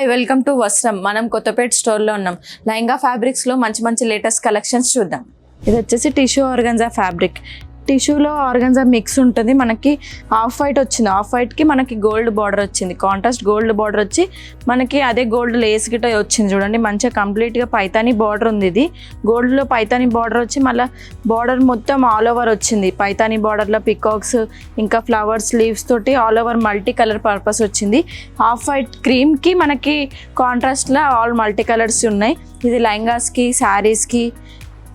Welcome to వస్త్రం. మనం కొత్తపేట స్టోర్లో ఉన్నాం. లెహంగా ఫ్యాబ్రిక్స్లో మంచి మంచి లేటెస్ట్ కలెక్షన్స్ చూద్దాం. ఇది వచ్చేసి టిష్యూ ఆర్గంజా ఫ్యాబ్రిక్. టిష్యూలో ఆర్గంజా మిక్స్ ఉంటుంది. మనకి ఆఫ్ వైట్ వచ్చింది. ఆఫ్ వైట్కి మనకి గోల్డ్ బార్డర్ వచ్చింది. కాంట్రాస్ట్ గోల్డ్ బార్డర్ వచ్చి మనకి అదే గోల్డ్ లేస్ గిట్ట వచ్చింది. చూడండి మంచిగా కంప్లీట్గా పైతానీ బార్డర్ ఉంది. ఇది గోల్డ్లో పైతానీ బార్డర్ వచ్చి మళ్ళీ బార్డర్ మొత్తం ఆల్ ఓవర్ వచ్చింది. పైతానీ బార్డర్లో పికాక్స్ ఇంకా ఫ్లవర్స్ లీవ్స్ తోటి all over multi colour purpose వచ్చింది. ఆఫ్ వైట్ క్రీమ్కి మనకి కాంట్రాస్ట్లో ఆల్ మల్టీ కలర్స్ ఉన్నాయి. ఇది లెహంగాస్కి, శారీస్కి,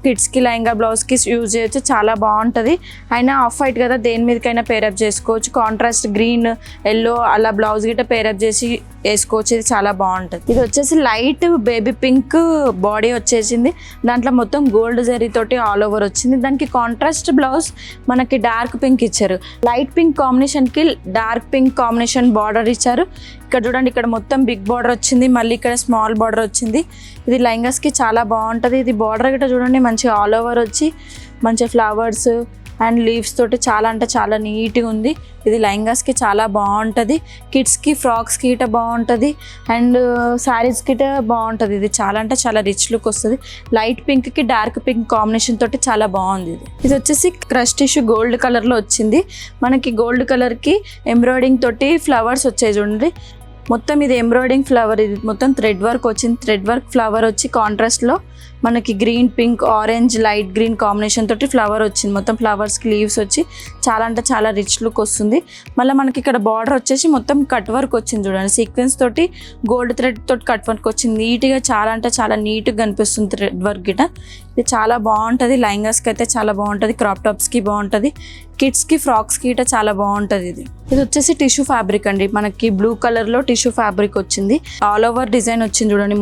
కిడ్స్కి, లెహంగా బ్లౌజ్కి యూజ్ చేయొచ్చు. చాలా బాగుంటుంది. అయినా ఆఫ్ వైట్ కదా, దేని మీదకైనా పేరప్ చేసుకోవచ్చు. కాంట్రాస్ట్ గ్రీన్, ఎల్లో అలా బ్లౌజ్ గిట్ట పేరప్ చేసి వేసుకోవచ్చు. ఇది చాలా బాగుంటుంది. ఇది వచ్చేసి లైట్ బేబీ పింక్ బాడీ వచ్చేసింది. దాంట్లో మొత్తం గోల్డ్ జరీ తోటి ఆల్ ఓవర్ వచ్చింది. దానికి కాంట్రాస్ట్ బ్లౌజ్ మనకి డార్క్ పింక్ ఇచ్చారు. లైట్ పింక్ కాంబినేషన్కి డార్క్ పింక్ కాంబినేషన్ బార్డర్ ఇచ్చారు. ఇక్కడ చూడండి, ఇక్కడ మొత్తం బిగ్ బార్డర్ వచ్చింది. మళ్ళీ ఇక్కడ స్మాల్ బార్డర్ వచ్చింది. ఇది లెహంగాస్కి చాలా బాగుంటుంది. ఇది బార్డర్ గిట్ట చూడండి మంచిగా ఆల్ ఓవర్ వచ్చి మంచి ఫ్లవర్స్ అండ్ లీవ్స్ తోటి చాలా అంటే చాలా నీట్గా ఉంది. ఇది లెహంగాస్కి చాలా బాగుంటుంది. కిడ్స్కి, ఫ్రాక్స్కి గిట్ట బాగుంటుంది. అండ్ శారీస్కి గిట్ట బాగుంటుంది. ఇది చాలా అంటే చాలా రిచ్ లుక్ వస్తుంది. లైట్ పింక్కి డార్క్ పింక్ కాంబినేషన్ తోటి చాలా బాగుంది. ఇది వచ్చేసి క్రష్ టిష్యూ గోల్డ్ కలర్లో వచ్చింది. మనకి గోల్డ్ కలర్కి ఎంబ్రాయిడింగ్ తోటి ఫ్లవర్స్ వచ్చాయి చూడండి. మొత్తం ఇది ఎంబ్రాయిడింగ్ ఫ్లవర్. ఇది మొత్తం థ్రెడ్ వర్క్ వచ్చింది. థ్రెడ్ వర్క్ ఫ్లవర్ వచ్చి కాంట్రాస్ట్లో మనకి green, pink, orange, light green combination తోటి ఫ్లవర్ వచ్చింది. మొత్తం ఫ్లవర్స్కి లీవ్స్ వచ్చి చాలా అంటే చాలా రిచ్ లుక్ వస్తుంది. మళ్ళీ మనకి ఇక్కడ బార్డర్ వచ్చేసి మొత్తం కట్ వర్క్ వచ్చింది చూడండి. సీక్వెన్స్ తోటి గోల్డ్ థ్రెడ్ తోటి కట్ వర్క్ వచ్చింది. నీట్గా చాలా అంటే చాలా నీట్గా కనిపిస్తుంది థ్రెడ్ వర్క్ గిట. ఇది చాలా బాగుంటుంది. లెహంగాస్కి అయితే చాలా బాగుంటుంది. క్రాప్ టాప్స్కి బాగుంటుంది. కిడ్స్కి, ఫ్రాక్స్కి గిట చాలా బాగుంటుంది. ఇది వచ్చేసి టిష్యూ ఫ్యాబ్రిక్ అండి. మనకి బ్లూ కలర్లో టిష్యూ ఫ్యాబ్రిక్ వచ్చింది. ఆల్ ఓవర్ డిజైన్ వచ్చింది చూడండి.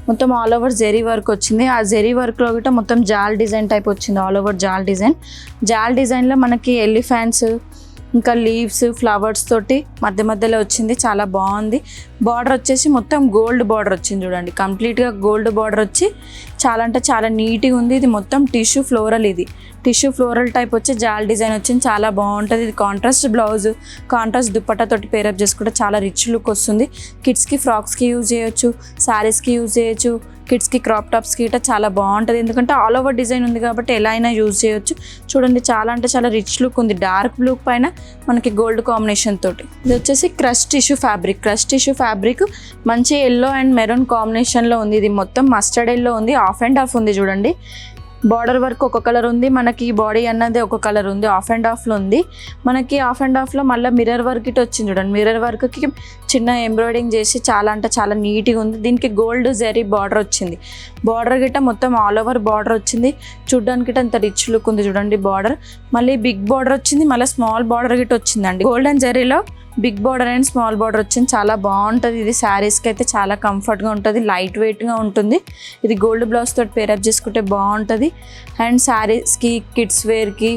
మొత్తం ఆల్ ఓవర్ జెరీ వర్క్ వచ్చింది. ఆ జెరీ వర్క్లో గిట్ట మొత్తం జాల్ డిజైన్ టైప్ వచ్చింది. ఆల్ ఓవర్ జాల్ డిజైన్లో మనకి ఎలిఫెంట్స్ ఇంకా లీవ్స్, ఫ్లవర్స్ తోటి మధ్యలో వచ్చింది. చాలా బాగుంది. బార్డర్ వచ్చేసి మొత్తం గోల్డ్ బార్డర్ వచ్చింది చూడండి. కంప్లీట్గా గోల్డ్ బార్డర్ వచ్చి చాలా అంటే చాలా నీట్గా ఉంది. ఇది మొత్తం టిష్యూ ఫ్లోరల్. ఇది టిష్యూ ఫ్లోరల్ టైప్ వచ్చి జాల్ డిజైన్ వచ్చింది. చాలా బాగుంటుంది. ఇది కాంట్రాస్ట్ బ్లౌజ్, కాంట్రాస్ట్ దుప్పట్టా తోటి పేరప్ చేసుకుంటే చాలా రిచ్ లుక్ వస్తుంది. కిడ్స్కి, ఫ్రాక్స్కి యూజ్ చేయొచ్చు. శారీస్కి యూజ్ చేయొచ్చు. కిడ్స్కి, క్రాప్ టాప్స్కి గిట్ట చాలా బాగుంటుంది. ఎందుకంటే ఆల్ ఓవర్ డిజైన్ ఉంది కాబట్టి ఎలా అయినా యూజ్ చేయొచ్చు. చూడండి చాలా అంటే చాలా రిచ్ లుక్ ఉంది. డార్క్ బ్లూ పైన మనకి గోల్డ్ కాంబినేషన్ తోటి. ఇది వచ్చేసి crush tissue fabric. Crush tissue fabric మంచి ఎల్లో అండ్ మెరూన్ కాంబినేషన్లో ఉంది. ఇది మొత్తం మస్టర్డ్ ఎల్లో ఉంది. ఆఫ్ అండ్ ఆఫ్ ఉంది చూడండి. బార్డర్ వర్క్ ఒక కలర్ ఉంది. మనకి బాడీ అన్నది ఒక కలర్ ఉంది. ఆఫ్ అండ్ ఆఫ్లో ఉంది. మనకి ఆఫ్ అండ్ ఆఫ్లో మళ్ళీ మిర్రర్ వర్క్ ఇటు వచ్చింది చూడండి. మిర్రర్ వర్క్కి చిన్న ఎంబ్రాయిడింగ్ చేసి చాలా అంటే చాలా నీట్గా ఉంది. దీనికి గోల్డ్ జరీ బార్డర్ వచ్చింది. బార్డర్ గిట్ట మొత్తం ఆల్ ఓవర్ బార్డర్ వచ్చింది. చూడ్డానికి గిట్ట అంత రిచ్ లుక్ ఉంది చూడండి బార్డర్. మళ్ళీ బిగ్ బార్డర్ వచ్చింది. మళ్ళీ స్మాల్ బార్డర్ గిట్ట వచ్చిందండి. గోల్డెన్ జరీలో big border and small border వచ్చింది. చాలా బాగుంటుంది. ఇది శారీస్కి అయితే చాలా కంఫర్ట్గా ఉంటుంది. లైట్ వెయిట్గా ఉంటుంది. ఇది గోల్డ్ బ్లౌజ్ తోటి పేరప్ చేసుకుంటే బాగుంటుంది. అండ్ శారీస్కి, కిడ్స్ వేర్కి,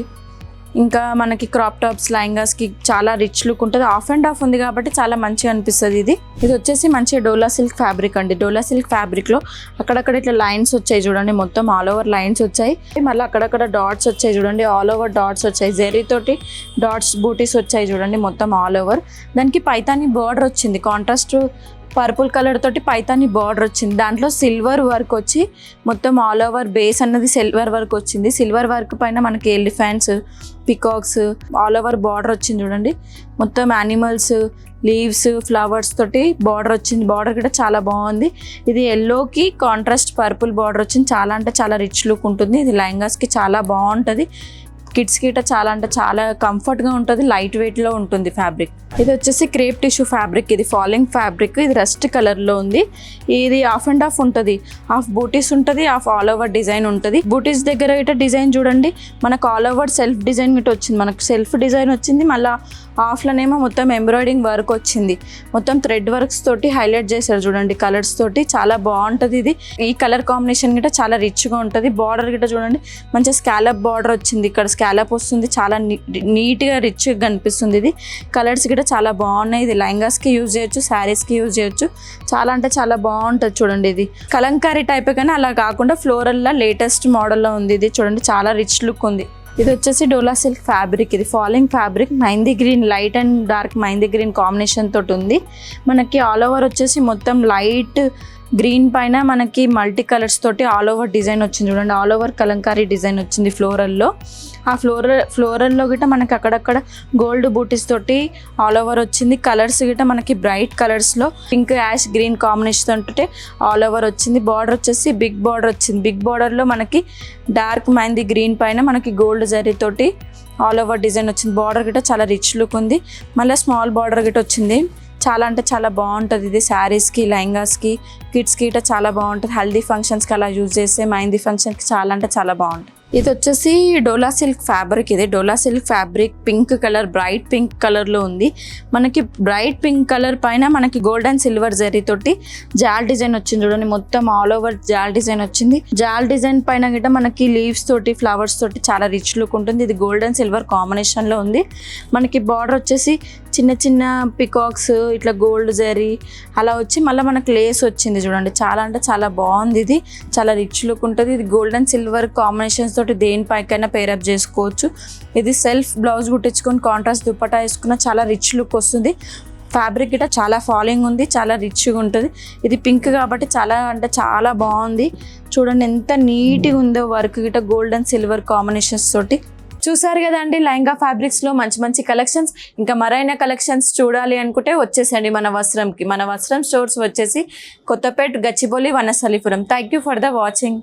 ఇంకా మనకి క్రాప్ టాప్స్, లెహంగాస్కి చాలా రిచ్ లుక్ ఉంటుంది. ఆఫ్ అండ్ ఆఫ్ ఉంది కాబట్టి చాలా మంచిగా అనిపిస్తుంది. ఇది వచ్చేసి మంచిగా డోలా సిల్క్ ఫ్యాబ్రిక్ అండి. డోలా సిల్క్ ఫ్యాబ్రిక్లో అక్కడక్కడ ఇట్లా లైన్స్ వచ్చాయి చూడండి. మొత్తం ఆల్ ఓవర్ లైన్స్ వచ్చాయి. మళ్ళీ అక్కడక్కడ డాట్స్ వచ్చాయి చూడండి. ఆల్ ఓవర్ డాట్స్ వచ్చాయి. జెరీతోటి డాట్స్, బూటీస్ వచ్చాయి చూడండి మొత్తం ఆల్ ఓవర్. దానికి పైతానీ బార్డర్ వచ్చింది. కాంట్రాస్ట్ పర్పుల్ కలర్ తోటి పైతానీ బార్డర్ వచ్చింది. దాంట్లో సిల్వర్ వర్క్ వచ్చి మొత్తం ఆల్ ఓవర్ బేస్ అన్నది సిల్వర్ వర్క్ వచ్చింది. సిల్వర్ వర్క్ పైన మనకి elephants, peacocks all over border వచ్చింది చూడండి. మొత్తం యానిమల్స్, లీవ్స్, ఫ్లవర్స్ తోటి బార్డర్ వచ్చింది. బార్డర్ కూడా చాలా బాగుంది. ఇది ఎల్లోకి కాంట్రాస్ట్ పర్పుల్ బార్డర్ వచ్చింది. చాలా అంటే చాలా రిచ్ లుక్ ఉంటుంది. ఇది లెహంగాస్కి చాలా బాగుంటుంది. కిడ్స్కి గిట్ట చాలా అంటే చాలా కంఫర్ట్గా ఉంటుంది. లైట్ వెయిట్లో ఉంటుంది ఫ్యాబ్రిక్. ఇది వచ్చేసి క్రేప్ టిష్యూ ఫ్యాబ్రిక్. ఇది ఫాలింగ్ ఫ్యాబ్రిక్. ఇది రస్ట్ కలర్లో ఉంది. ఇది ఆఫ్ అండ్ ఆఫ్ ఉంటుంది. హాఫ్ బూటీస్ ఉంటుంది, హాఫ్ ఆల్ ఓవర్ డిజైన్ ఉంటుంది. బూటీస్ దగ్గర గిట్ట డిజైన్ చూడండి. మనకు ఆల్ ఓవర్ సెల్ఫ్ డిజైన్ గిట్ట వచ్చింది. మనకు సెల్ఫ్ డిజైన్ వచ్చింది. మళ్ళీ ఆఫ్లోనేమో మొత్తం ఎంబ్రాయిడింగ్ వర్క్ వచ్చింది. మొత్తం థ్రెడ్ వర్క్స్ తోటి హైలైట్ చేశారు చూడండి కలర్స్ తోటి. చాలా బాగుంటుంది. ఇది ఈ కలర్ కాంబినేషన్ గిట్ట చాలా రిచ్గా ఉంటుంది. బార్డర్ గిట్ట చూడండి మంచిగా స్కాలప్ బార్డర్ వచ్చింది. ఇక్కడ స్కాలప్ వస్తుంది. చాలా నీట్గా రిచ్గా కనిపిస్తుంది. ఇది కలర్స్ గిట్ట చాలా బాగున్నాయి. ఇది లెహంగాస్కి యూజ్ చేయొచ్చు, శారీస్కి యూజ్ చేయొచ్చు. చాలా అంటే చాలా బాగుంటుంది చూడండి. ఇది కలంకారీ టైప్ కానీ అలా కాకుండా ఫ్లోరల్లా లేటెస్ట్ మోడల్లో ఉంది. ఇది చూడండి చాలా రిచ్ లుక్ ఉంది. ఇది వచ్చేసి డోలా సిల్క్ ఫ్యాబ్రిక్. ఇది falling fabric, mehndi green, light and dark mehndi green combination తోటి ఉంది. మనకి ఆల్ ఓవర్ వచ్చేసి మొత్తం లైట్ గ్రీన్ పైన మనకి మల్టీ కలర్స్ తోటి ఆల్ ఓవర్ డిజైన్ వచ్చింది. చూడండి, ఆల్ ఓవర్ కలంకారీ డిజైన్ వచ్చింది ఫ్లోరల్లో. ఆ ఫ్లోరల్లో గిట్ట మనకి అక్కడక్కడ గోల్డ్ బూటీస్ తోటి ఆల్ ఓవర్ వచ్చింది. కలర్స్ గిట్ట మనకి బ్రైట్ కలర్స్లో పింక్, యాష్, గ్రీన్ కాంబినేషన్ తోటి ఆల్ ఓవర్ వచ్చింది. బార్డర్ వచ్చేసి బిగ్ బార్డర్ వచ్చింది. బిగ్ బార్డర్లో మనకి డార్క్ మెహందీ గ్రీన్ పైన మనకి గోల్డ్ జరీ తోటి ఆల్ ఓవర్ డిజైన్ వచ్చింది. బార్డర్ గిట్ట చాలా రిచ్ లుక్ ఉంది. మళ్ళీ స్మాల్ బార్డర్ గిట్ట వచ్చింది. చాలా అంటే చాలా బాగుంటుంది. ఇది శారీస్కి, లెహంగాస్కి, కిడ్స్కి గిట్ట చాలా బాగుంటుంది. హల్దీ ఫంక్షన్స్కి అలా యూజ్ చేస్తే మెహందీ ఫంక్షన్కి చాలా అంటే చాలా బాగుంటుంది. ఇది వచ్చేసి డోలా సిల్క్ ఫ్యాబ్రిక్. ఇది dola silk fabric pink colour, bright pink కలర్లో ఉంది. మనకి బ్రైట్ పింక్ కలర్ పైన మనకి గోల్డ్ అండ్ సిల్వర్ జరీ తోటి జాల్ డిజైన్ వచ్చింది. చూడండి, మొత్తం ఆల్ ఓవర్ జాల్ డిజైన్ వచ్చింది. జాల్ డిజైన్ పైన గిట్ట మనకి లీవ్స్ తోటి, ఫ్లవర్స్ తోటి చాలా రిచ్ లుక్ ఉంటుంది. ఇది గోల్డ్ అండ్ సిల్వర్ కాంబినేషన్లో ఉంది. మనకి బార్డర్ వచ్చేసి చిన్న చిన్న పికాక్స్, ఇట్లా గోల్డ్ జరీ అలా వచ్చి మళ్ళీ మనకి లేస్ వచ్చింది. చూడండి, చాలా అంటే చాలా బాగుంది. ఇది చాలా రిచ్ లుక్ ఉంటుంది. ఇది గోల్డ్ అండ్ సిల్వర్ కాంబినేషన్స్ తోటి దేనిపైకైనా పేరప్ చేసుకోవచ్చు. ఇది సెల్ఫ్ బ్లౌజ్ కుట్టించుకొని కాంట్రాస్ట్ దుపట్టా వేసుకున్న చాలా రిచ్ లుక్ వస్తుంది. ఫ్యాబ్రిక్ గిట్ట చాలా ఫాలింగ్ ఉంది, చాలా రిచ్గా ఉంటుంది. ఇది పింక్ కాబట్టి చాలా అంటే చాలా బాగుంది. చూడండి ఎంత నీట్గా ఉందో వర్క్ గిట్ట గోల్డ్ అండ్ సిల్వర్ కాంబినేషన్స్ తోటి. చూసారు కదండి లెహంగా ఫ్యాబ్రిక్స్లో మంచి మంచి కలెక్షన్స్. ఇంకా మరైన కలెక్షన్స్ చూడాలి అనుకుంటే వచ్చేసండి మన వస్త్రంకి. మన వస్త్రం స్టోర్స్ వచ్చేసి Kothapet, Gachibowli, Vanasthalipuram. Thank you for the watching.